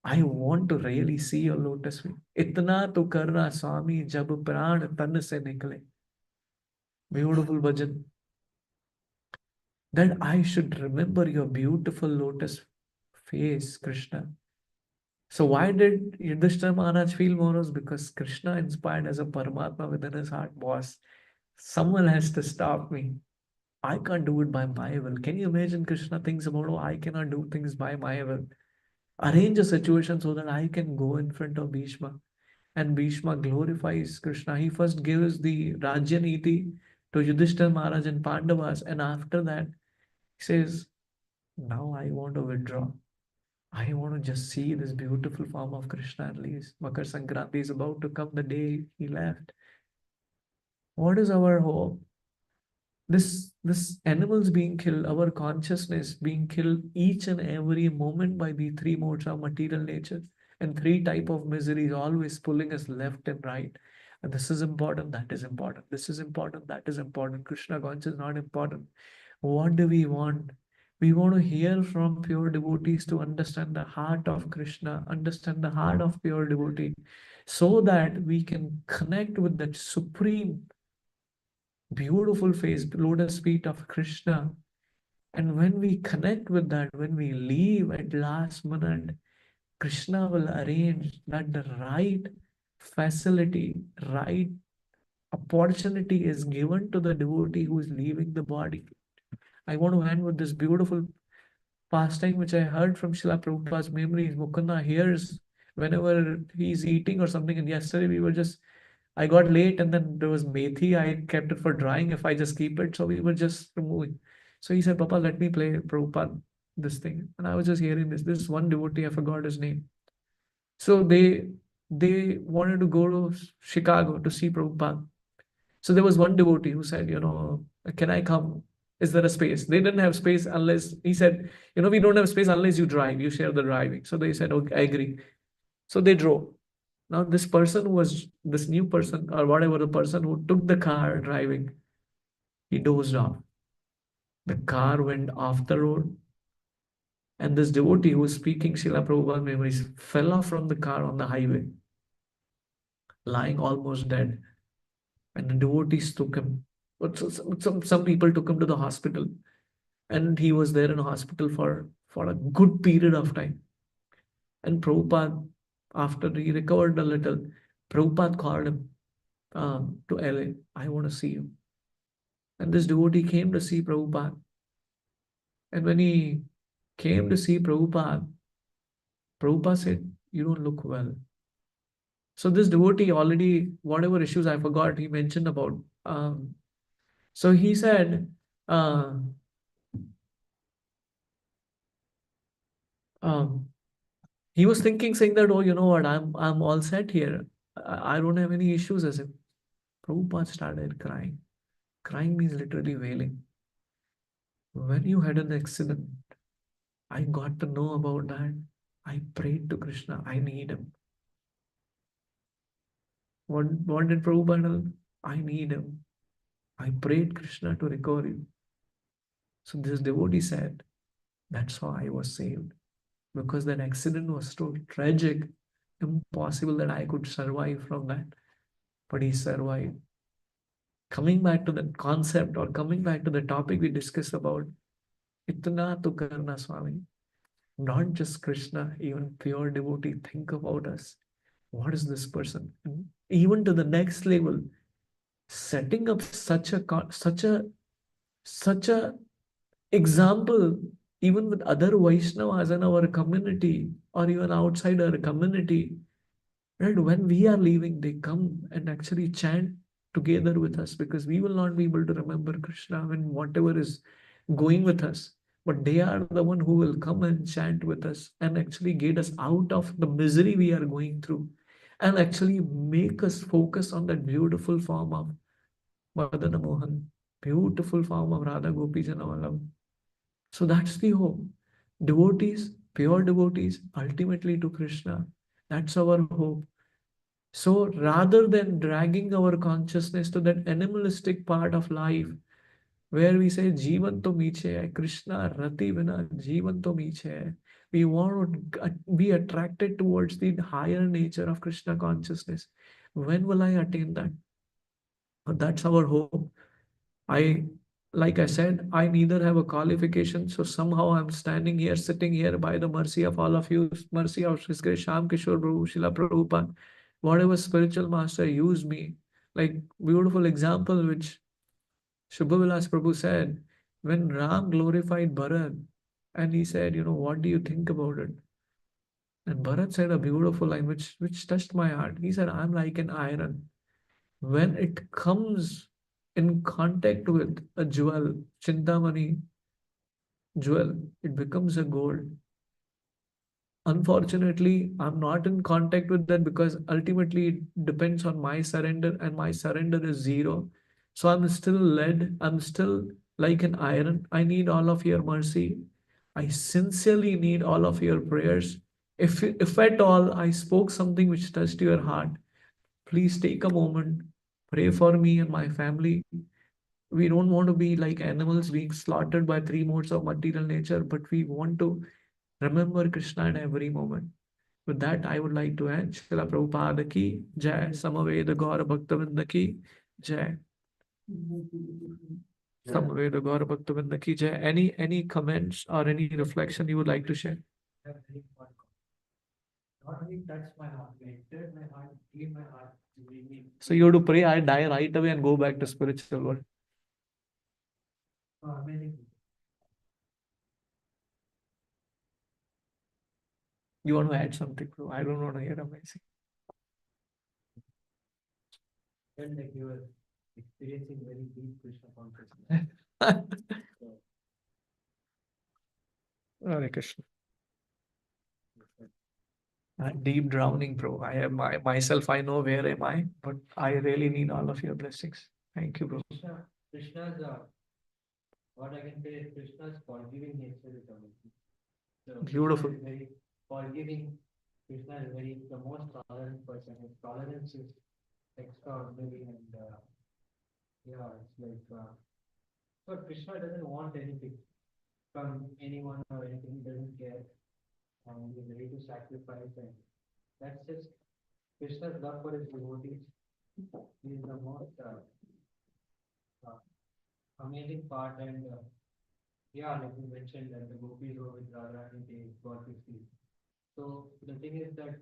I want to really see your lotus feet. Itna to karna Swami jab pran tan se nikle. Beautiful bhajan. That I should remember your beautiful lotus face, Krishna. So why did Yudhishthira Maharaj feel morose? Because Krishna inspired as a Paramatma within his heart. Boss, someone has to stop me. I can't do it by my will. Can you imagine Krishna thinks about, oh, I cannot do things by my will. Arrange a situation so that I can go in front of Bhishma. And Bhishma glorifies Krishna. He first gives the Rajya Niti to Yudhishthira Maharaj and Pandavas. And after that, he says, now I want to withdraw. I want to just see this beautiful form of Krishna at least. Makar Sankranti is about to come the day he left. What is our hope? This animals being killed, our consciousness being killed each and every moment by the three modes of material nature and three type of miseries always pulling us left and right. And this is important, that is important. This is important, that is important. Krishna consciousness is not important. What do we want? We want to hear from pure devotees to understand the heart of Krishna, understand the heart of pure devotee, so that we can connect with that supreme, beautiful face, lotus feet of Krishna. And when we connect with that, when we leave at last minute, Krishna will arrange that the right facility, right opportunity is given to the devotee who is leaving the body. I want to end with this beautiful pastime which I heard from Srila Prabhupada's memories. Mukunda hears whenever he's eating or something. And yesterday I got late and then there was methi. I kept it for drying if I just keep it. So we were just removing. So he said, Papa, let me play Prabhupada this thing. And I was just hearing this. This one devotee, I forgot his name. So they wanted to go to Chicago to see Prabhupada. So there was one devotee who said, can I come? Is there a space? They didn't have space unless, he said, we don't have space unless you drive, you share the driving. So they said, okay, I agree. So they drove. Now this person was, this new person or whatever, the person who took the car driving, he dozed off. The car went off the road. And this devotee who was speaking Srila Prabhupada memories fell off from the car on the highway, lying almost dead. And the devotees took him. But some people took him to the hospital. And he was there in a hospital for for a good period of time. And Prabhupada, after he recovered a little, Prabhupada called him to LA. I want to see you. And this devotee came to see Prabhupada. And when he came to see Prabhupada, Prabhupada said, "You don't look well." So this devotee already, whatever issues I forgot, he mentioned about. So he said, uh, um, he was thinking, saying that, "Oh, you know what? I'm all set here. I don't have any issues." As if Prabhupada started crying. Crying means literally wailing. When you had an accident, I got to know about that. I prayed to Krishna. I need him. What did Prabhupada tell? I need him. I prayed Krishna to recover you. So this devotee said, that's how I was saved. Because that accident was so tragic, impossible that I could survive from that. But he survived. Coming back to that concept or coming back to the topic we discussed about, Itna tu karna Swami. Not just Krishna, even pure devotee, think about us. What is this person? Even to the next level, setting up such a example, even with other Vaishnavas in our community or even outside our community, right? When we are leaving, they come and actually chant together with us because we will not be able to remember Krishna when whatever is going with us. But they are the one who will come and chant with us and actually get us out of the misery we are going through and actually make us focus on that beautiful form of Madana Mohan, beautiful form of Radha Gopi Janavallam. So that's the hope. Devotees, pure devotees, ultimately to Krishna. That's our hope. So rather than dragging our consciousness to that animalistic part of life, where we say Jivan to meeche hai, Krishna Rati Vina Jivan to meeche hai. We want to be attracted towards the higher nature of Krishna consciousness. When will I attain that? That's our hope. I, like I said, I neither have a qualification, so somehow I'm standing here, sitting here by the mercy of all of you, mercy of Sri Sham Kishore Prabhu, Srila Prabhupada, whatever spiritual master used me. Like beautiful example which Shubhavilas Prabhu said, when Ram glorified Bharat, and he said, what do you think about it? And Bharat said a beautiful line which touched my heart. He said, I'm like an iron. When it comes in contact with a jewel, Chintamani jewel, it becomes a gold. Unfortunately, I'm not in contact with that because ultimately it depends on my surrender, and my surrender is zero. So I'm still lead, I'm still like an iron. I need all of your mercy. I sincerely need all of your prayers. If at all I spoke something which touched your heart, please take a moment, pray for me and my family. We don't want to be like animals being slaughtered by three modes of material nature, but we want to remember Krishna in every moment. With that, I would like to end. Srila Prabhupada ki Jai. Samaveda Gaura Bhaktavinda ki Jai. Samaveda Gaura Bhaktavinda ki Jai. Any comments or any reflection you would like to share? Not only touched my heart, entered my heart, gave my heart. So you have to pray, I die right away and go back to spiritual world. Amazing. You want to add something, bro? I don't want to hear amazing. Felt like you were experiencing very deep Krishna consciousness. Hare Krishna. Deep drowning, bro. I am myself. I know where am I, but I really need all of your blessings. Thank you, bro. Krishna's what I can say is Krishna's forgiving nature is amazing. So beautiful. Krishna is very forgiving. Krishna is very the most tolerant person. His tolerance is extraordinary, and yeah, it's like so Krishna doesn't want anything from anyone or anything. He doesn't care, and he's ready to sacrifice, and that's just Krishna's love for his devotees. He is the most uh, amazing part, and yeah, like you mentioned that the gopis were with Radharani, they got to see. So the thing is that,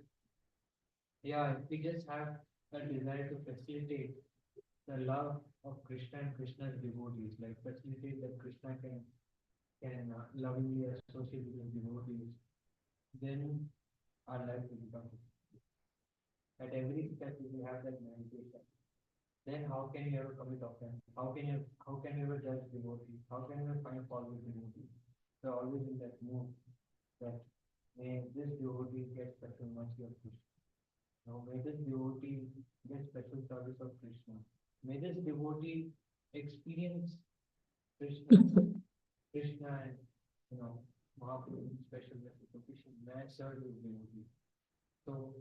yeah, if we just have a desire to facilitate the love of Krishna and Krishna's devotees, like facilitate that Krishna can lovingly associate with his devotees, then our life will become. At every step, if you have that meditation, then how can you ever commit offense? How can you ever judge devotees? How can you ever find fault with devotees? You're always in that mood that may this devotee get special mercy of Krishna. Now may this devotee get special service of Krishna. May this devotee experience Krishna, Krishna and you know Mahaprabhu special message of Krishna. May I serve this devotee. So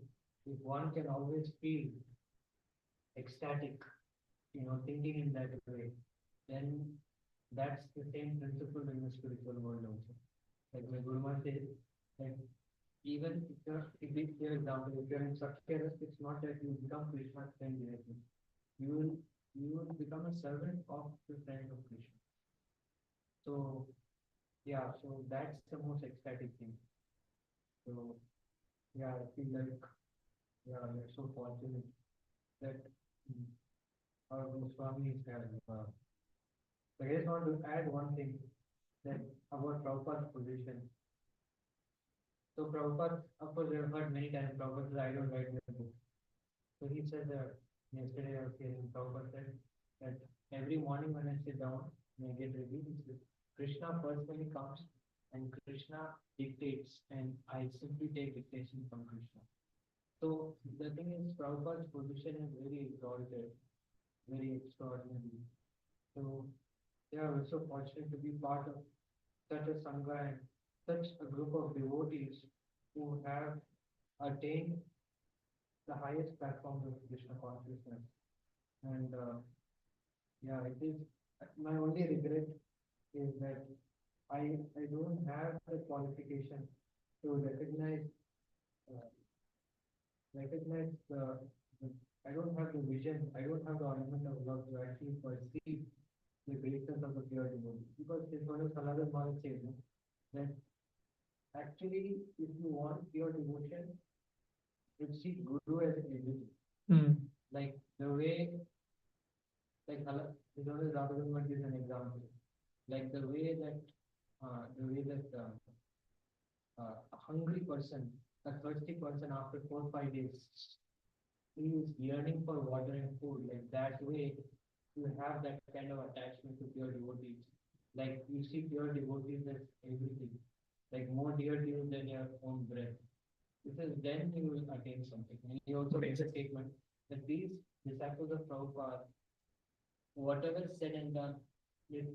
if one can always feel ecstatic, thinking in that way, then that's the same principle in the spiritual world also. Like my Guru Maharaj says, like even if we for example, if you're in Sakya, it's not that you become Krishna's friend directly. You will you will become a servant of the friend of Krishna. So yeah, so that's the most ecstatic thing. So yeah, I feel like yeah, we're so fortunate that mm, our Goswamis have. So I just want to add one thing that about Prabhupada's position. So Prabhupada, of course, I've heard many times Prabhupada says, I don't write the book. So he said yesterday I was hearing Prabhupada said that every morning when I sit down and I get ready, Krishna personally comes and Krishna dictates and I simply take dictation from Krishna. So the thing is Prabhupada's position is very exalted, very extraordinary. So yeah, we're so fortunate to be part of such a Sangha and such a group of devotees who have attained the highest platforms of Krishna consciousness. And yeah, it is my only regret is that I don't have the qualification to uh, recognize the I don't have the vision, I don't have the element of love to actually perceive the greatness of the pure devotee. Because this one is another Maharaj says no, that actually if you want pure devotion, you see Guru as everything. Hmm. Like the way like this one is Radharani gives an example. Like the way that a hungry person, a thirsty person after 4 5 days, he is yearning for water and food. Like that way, you have that kind of attachment to pure devotees. Like you see pure devotees as everything, like more dear to you than your own breath. Because then you will attain something. And he also makes a statement that these disciples of Prabhupada, whatever said and done, if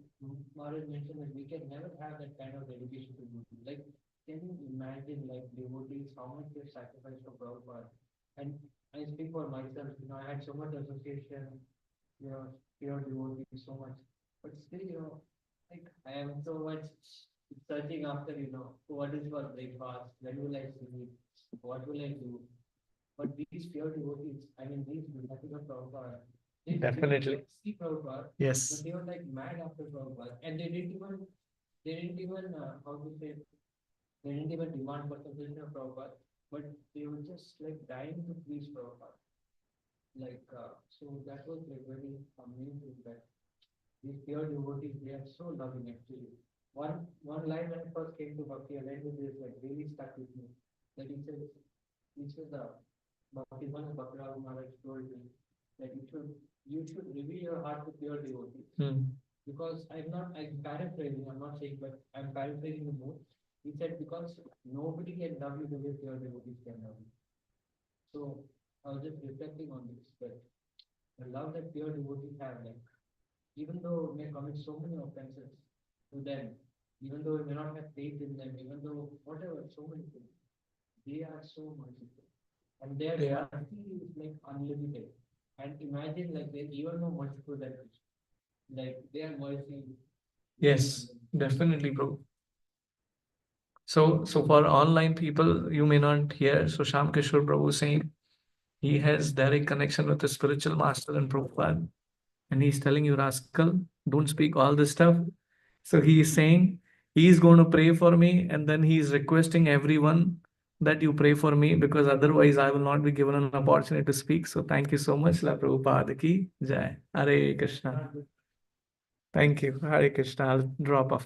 Maharaj mentioned that we can never have that kind of dedication to Guru. Like, can you imagine like devotees, how much they sacrificed for Prabhupada? And I speak for myself, I had so much association, pure devotees, so much. But still, like I am so much searching after, what is for breakfast, when will I sleep, what will I do? But these pure devotees, I mean, these disciples of Prabhupada, Definitely. see Prabhupada, but Yes. they were like mad after Prabhupada, and they didn't even, how to say, they didn't even demand participation of Prabhupada, but they were just like dying to please Prabhupada. Like, so that was like very amazing that these pure devotees, they are so loving actually. One line when I first came to Bhakti, I learned with this like really stuck with me. That he says Bhaktivinoda Bhakrao Maharaj told me that you should reveal your heart to pure devotees. Hmm. Because I'm paraphrasing, I'm not saying, but I'm paraphrasing the more. He said, because nobody can love you the way pure devotees can love you. So I was just reflecting on this, that the love that pure devotees have, like, even though we may commit so many offenses to them, even though we may not have faith in them, even though whatever, so many things, they are so merciful. And their They are. mercy is like unlimited. And imagine like they're even more merciful than Krishna. Like their mercy. Yes, definitely, bro. So for online people, you may not hear. So Sham Kishore Prabhu saying he has direct connection with the spiritual master and Prabhupada. And he's telling you, rascal, don't speak all this stuff. So he is saying He's going to pray for me, and then he's requesting everyone that you pray for me, because otherwise I will not be given an opportunity to speak. So thank you so much. La Prabhupada ki Jai. Hare Krishna. Thank you. Hare Krishna. I'll drop off now.